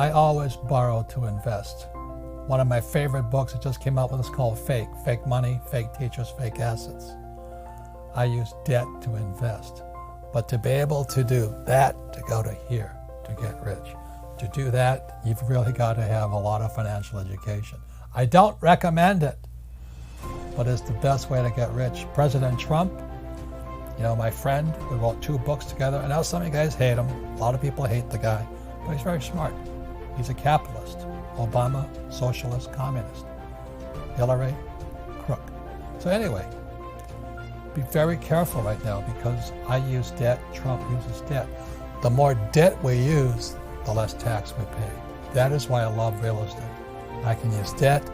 I always borrow to invest. One of my favorite books that just came out with is called Fake. Fake money, fake teachers, fake assets. I use debt to invest. But to be able to do that, to go to here, to get rich, to do that, you've really got to have a lot of financial education. I don't recommend it, but it's the best way to get rich. President Trump, you know, my friend, we wrote 2 books together. I know some of you guys hate him. A lot of people hate the guy, but he's very smart. He's a capitalist. Obama, socialist, communist. Hillary, crook. So anyway, be very careful right now because I use debt, Trump uses debt. The more debt we use, the less tax we pay. That is why I love real estate. I can use debt,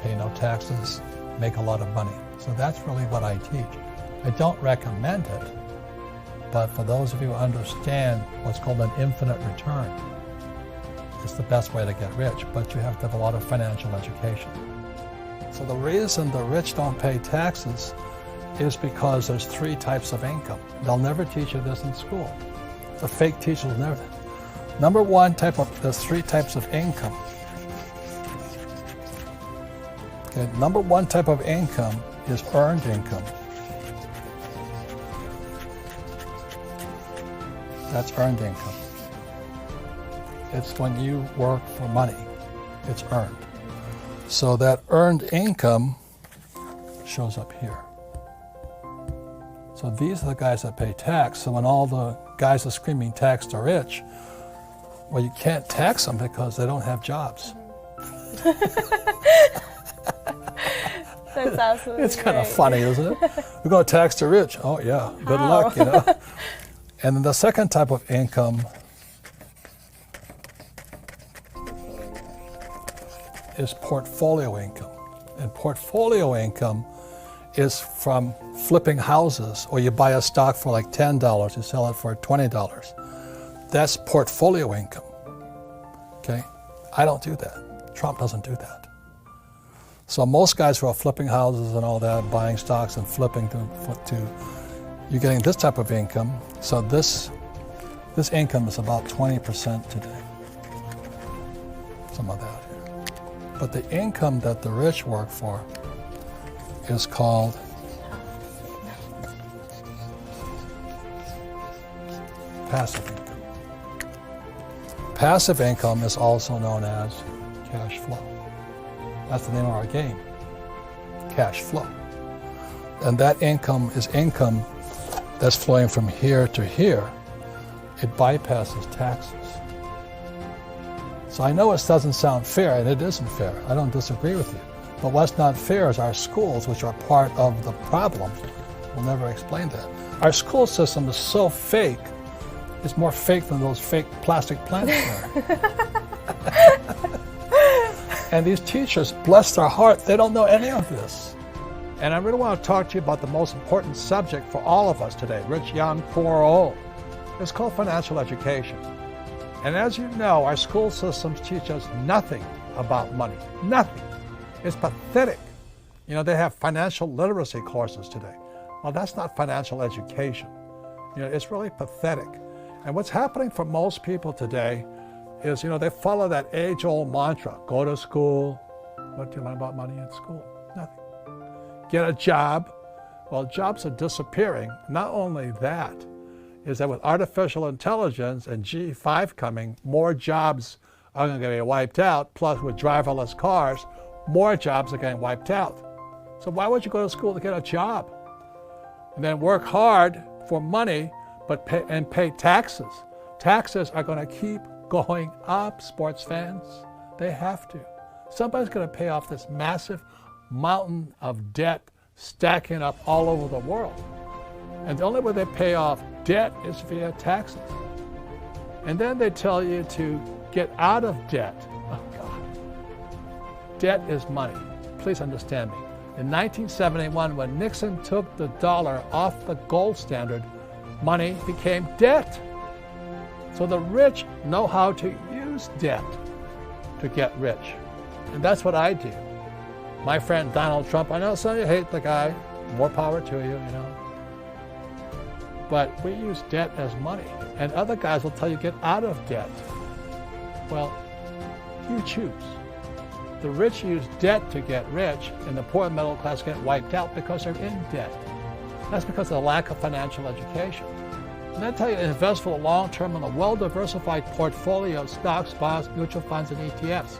pay no taxes, make a lot of money. So that's really what I teach. I don't recommend it, but for those of you who understand what's called an infinite return, it's the best way to get rich, but you have to have a lot of financial education. So the reason the rich don't pay taxes is because there's 3 types of income. They'll never teach you this in school. The fake teachers will never. Number 1 there's 3 types of income. Okay, number 1 type of income is earned income. That's earned income. It's when you work for money. It's earned. So that earned income shows up here. So these are the guys that pay tax. So when all the guys are screaming tax the rich, well, you can't tax them because they don't have jobs. That's absolutely It's kind of funny, isn't it? We're going to tax the rich. Oh, yeah, good luck, you know. And then the second type of income is portfolio income. And portfolio income is from flipping houses, or you buy a stock for like $10, you sell it for $20. That's portfolio income, okay? I don't do that. Trump doesn't do that. So most guys who are flipping houses and all that, buying stocks and flipping to you're getting this type of income. So this income is about 20% today. Some of that here. But the income that the rich work for is called passive income. Passive income is also known as cash flow. That's the name of our game, cash flow. And that income is income that's flowing from here to here. It bypasses taxes. So I know it doesn't sound fair, and it isn't fair. I don't disagree with you. But what's not fair is our schools, which are part of the problem, will never explain that. Our school system is so fake. It's more fake than those fake plastic plants there. And these teachers, bless their heart, they don't know any of this. And I really want to talk to you about the most important subject for all of us today, rich, young, poor, or old. It's called financial education. And as you know, our school systems teach us nothing about money. Nothing. It's pathetic. You know, they have financial literacy courses today. Well, that's not financial education. You know, it's really pathetic. And what's happening for most people today is, you know, they follow that age-old mantra, go to school. What do you learn about money in school? Nothing. Get a job. Well, jobs are disappearing. Not only that, is that with artificial intelligence and G5 coming, more jobs are going to get wiped out. Plus, with driverless cars, more jobs are getting wiped out. So why would you go to school to get a job? And then work hard for money, but pay taxes. Taxes are going to keep going up, sports fans. They have to. Somebody's going to pay off this massive mountain of debt stacking up all over the world. And the only way they pay off debt is via taxes. And then they tell you to get out of debt. Oh, God. Debt is money. Please understand me. In 1971, when Nixon took the dollar off the gold standard, money became debt. So the rich know how to use debt to get rich. And that's what I do. My friend Donald Trump, I know some of you hate the guy. More power to you, you know. But we use debt as money. And other guys will tell you get out of debt. Well, you choose. The rich use debt to get rich, and the poor and middle class get wiped out because they're in debt. That's because of the lack of financial education. And I tell you, invest for the long term in a well-diversified portfolio of stocks, bonds, mutual funds, and ETFs.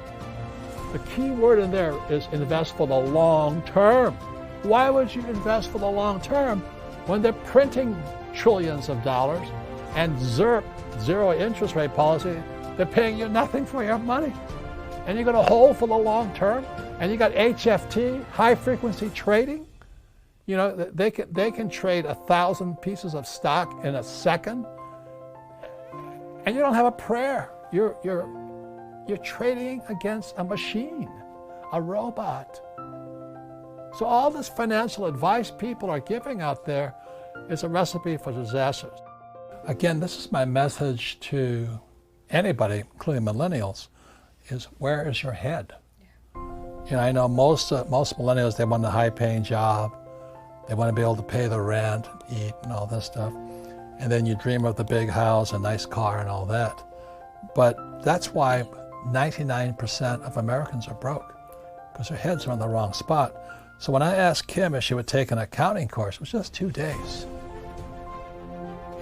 The key word in there is invest for the long term. Why would you invest for the long term when they're printing trillions of dollars and ZIRP, zero interest rate policy, they're paying you nothing for your money? And you're going to hold for the long term? And you got HFT, high frequency trading? You know, they can trade 1,000 pieces of stock in a second, and you don't have a prayer. You're trading against a machine, a robot. So all this financial advice people are giving out there is a recipe for disasters. Again, this is my message to anybody, including millennials, is where is your head? You know, I know most millennials, they want a high-paying job. They want to be able to pay the rent, eat, and all this stuff. And then you dream of the big house, a nice car, and all that. But that's why 99% of Americans are broke, because their heads are in the wrong spot. So when I asked Kim if she would take an accounting course, it was just 2 days.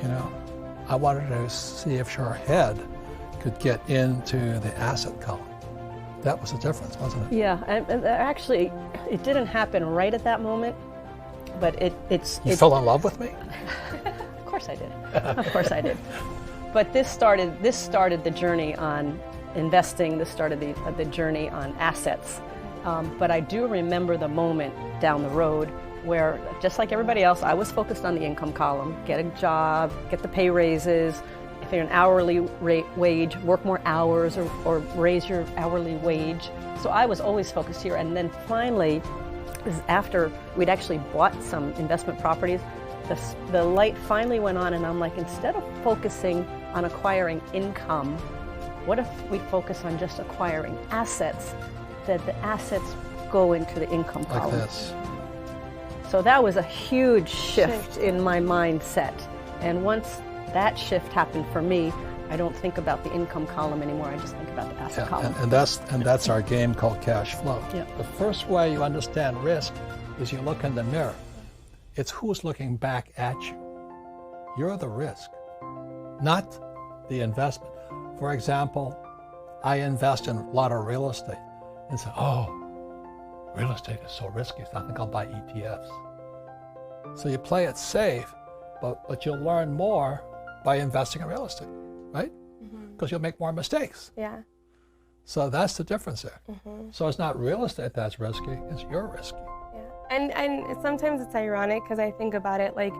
You know, I wanted to see if her head could get into the asset column. That was the difference, wasn't it? Yeah, and actually, it didn't happen right at that moment, but You fell in love with me? Of course I did. Of course I did. But this started the journey on investing. This started the journey on assets. But I do remember the moment down the road where, just like everybody else, I was focused on the income column. Get a job, get the pay raises. If you're an hourly wage, work more hours or raise your hourly wage. So I was always focused here. And then finally, after we'd actually bought some investment properties, the light finally went on, and I'm like, instead of focusing on acquiring income, what if we focus on just acquiring assets, that the assets go into the income column? Like this. So that was a huge shift in my mindset. And once that shift happened for me, I don't think about the income column anymore. I just think about the asset column. And that's our game called cash flow. Yeah. The first way you understand risk is you look in the mirror. It's who's looking back at you. You're the risk, not the investment. For example, I invest in a lot of real estate and say, oh, real estate is so risky, so I think I'll buy ETFs. So you play it safe, but you'll learn more by investing in real estate, right? Because you'll make more mistakes. Yeah. So that's the difference there. So it's not real estate that's risky, it's you're risky. Yeah. And sometimes it's ironic because I think about it like,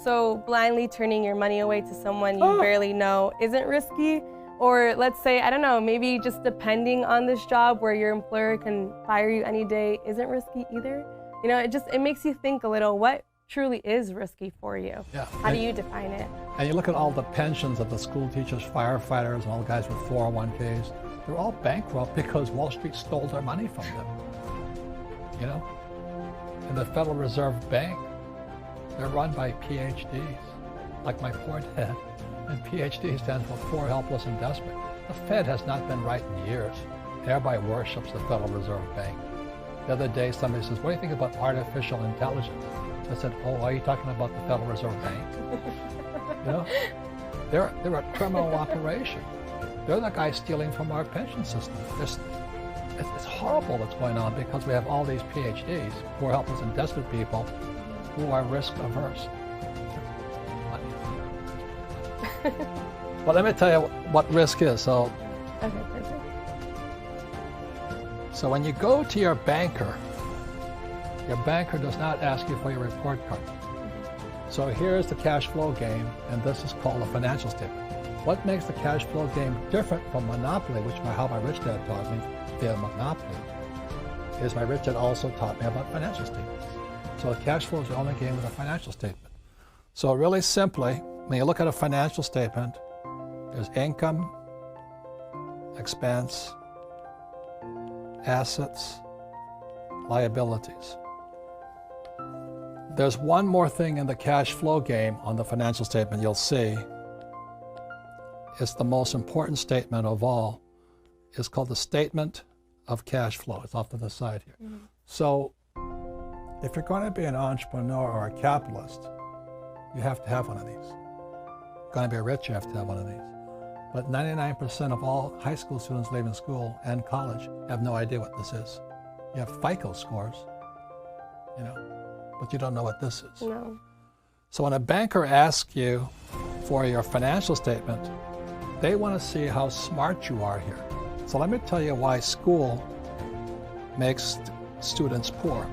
so blindly turning your money away to someone you barely know isn't risky. Or let's say, I don't know, maybe just depending on this job where your employer can fire you any day isn't risky either. You know, it makes you think a little, what truly is risky for you? Yeah. How do you define it? And you look at all the pensions of the school teachers, firefighters, and all the guys with 401ks. They're all bankrupt because Wall Street stole their money from them. You know? And the Federal Reserve Bank, they're run by PhDs, like my poor dad. And PhD stands for poor, helpless, and desperate. The Fed has not been right in years. Everybody worships the Federal Reserve Bank. The other day, somebody says, what do you think about artificial intelligence? I said, oh, are you talking about the Federal Reserve Bank? You know, they're a criminal operation. They're the guys stealing from our pension system. It's horrible what's going on because we have all these PhDs, poor, helpless, and desperate people who are risk averse. Well, let me tell you what risk is. So, Okay, perfect. So when you go to your banker does not ask you for your report card. So here's the cash flow game, and this is called a financial statement. What makes the cash flow game different from Monopoly, which how my rich dad taught me via Monopoly, is my rich dad also taught me about financial statements. So the cash flow is the only game with a financial statement. So really simply, when you look at a financial statement, there's income, expense, assets, liabilities. There's one more thing in the cash flow game on the financial statement you'll see. It's the most important statement of all. is called the statement of cash flow. It's off to the side here. So if you're going to be an entrepreneur or a capitalist, you have to have one of these. If you're going to be rich, you have to have one of these. But 99% of all high school students leaving school and college have no idea what this is. You have FICO scores, but you don't know what this is. No. So when a banker asks you for your financial statement, they want to see how smart you are here. So let me tell you why school makes students poor.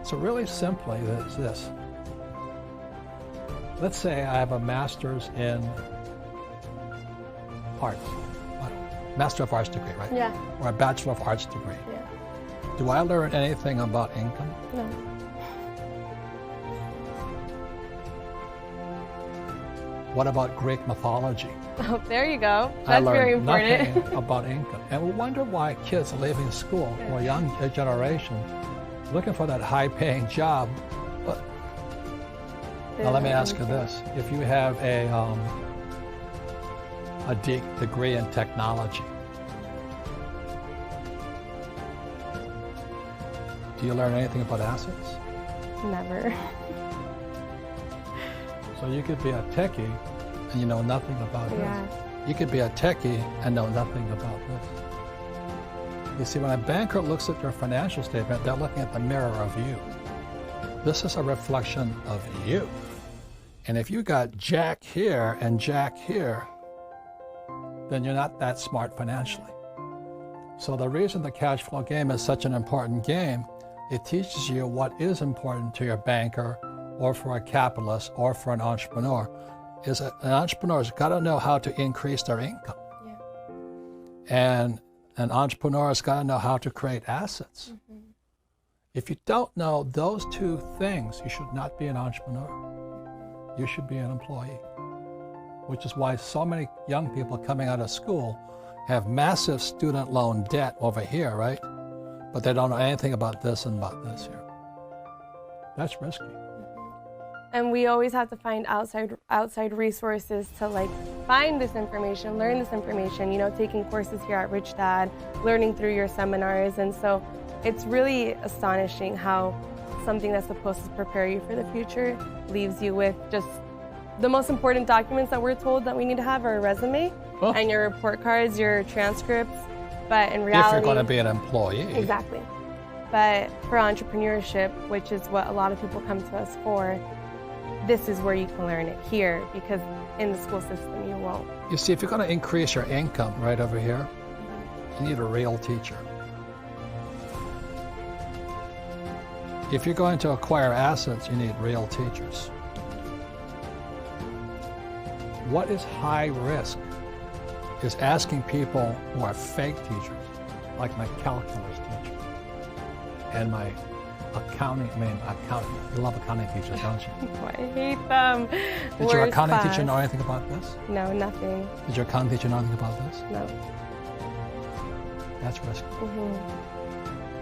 So really simply, it's this. Let's say I have a master's in arts, Master of Arts degree, right? Yeah. Or a Bachelor of Arts degree. Yeah. Do I learn anything about income? No. What about Greek mythology? Oh, there you go. I That's learned very important. nothing about income. And we wonder why kids are leaving school, or young generation, looking for that high-paying job. But now let me ask you this. If you have a degree in technology, do you learn anything about assets? Never. So you could be a techie and you know nothing about Yeah. this. You could be a techie and know nothing about this. You see, when a banker looks at your financial statement, they're looking at the mirror of you. This is a reflection of you. And if you got Jack here and Jack here, then you're not that smart financially. So the reason the cash flow game is such an important game, it teaches you what is important to your banker or for a capitalist or for an entrepreneur, is that an entrepreneur's got to know how to increase their income. Yeah. And an entrepreneur's got to know how to create assets. If you don't know those two things, you should not be an entrepreneur. You should be an employee, which is why so many young people coming out of school have massive student loan debt over here, right? But they don't know anything about this and about this here. That's risky. And we always have to find outside resources to find this information, learn this information, taking courses here at Rich Dad, learning through your seminars. And so it's really astonishing how something that's supposed to prepare you for the future leaves you with just the most important documents that we're told that we need to have are a resume and your report cards, your transcripts. But in reality, if you're going to be an employee. Exactly. But for entrepreneurship, which is what a lot of people come to us for, this is where you can learn it here, because in the school system you won't. You see, if you're going to increase your income right over here, you need a real teacher. If you're going to acquire assets, you need real teachers. What is high risk is asking people who are fake teachers, like my calculus teacher and my accounting. You love accounting teachers, don't you? Oh, I hate them. Did your accounting teacher know anything about this? No, nothing. Did your accounting teacher know anything about this? No. That's risky.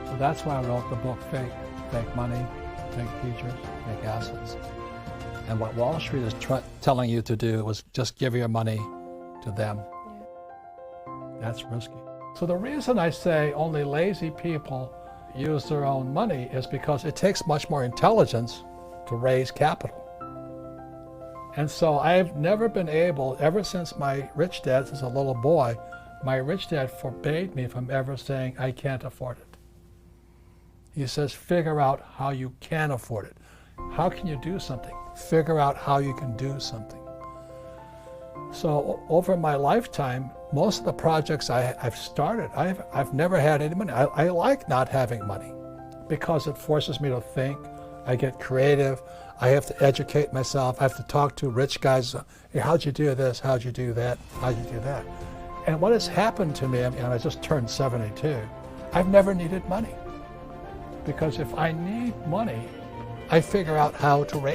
So that's why I wrote the book, Fake Money, Fake Teachers, Fake Assets. And what Wall Street is telling you to do was just give your money to them. That's risky. So the reason I say only lazy people use their own money is because it takes much more intelligence to raise capital. And so I've never been able, ever since my rich dad, as a little boy, my rich dad forbade me from ever saying, I can't afford it. He says, figure out how you can afford it. How can you do something? Figure out how you can do something. So over my lifetime, most of the projects I've started, I've never had any money. I like not having money because it forces me to think. I get creative. I have to educate myself. I have to talk to rich guys. Hey, how'd you do this? How'd you do that? How'd you do that? And what has happened to me, and I just turned 72, I've never needed money. Because if I need money, I figure out how to raise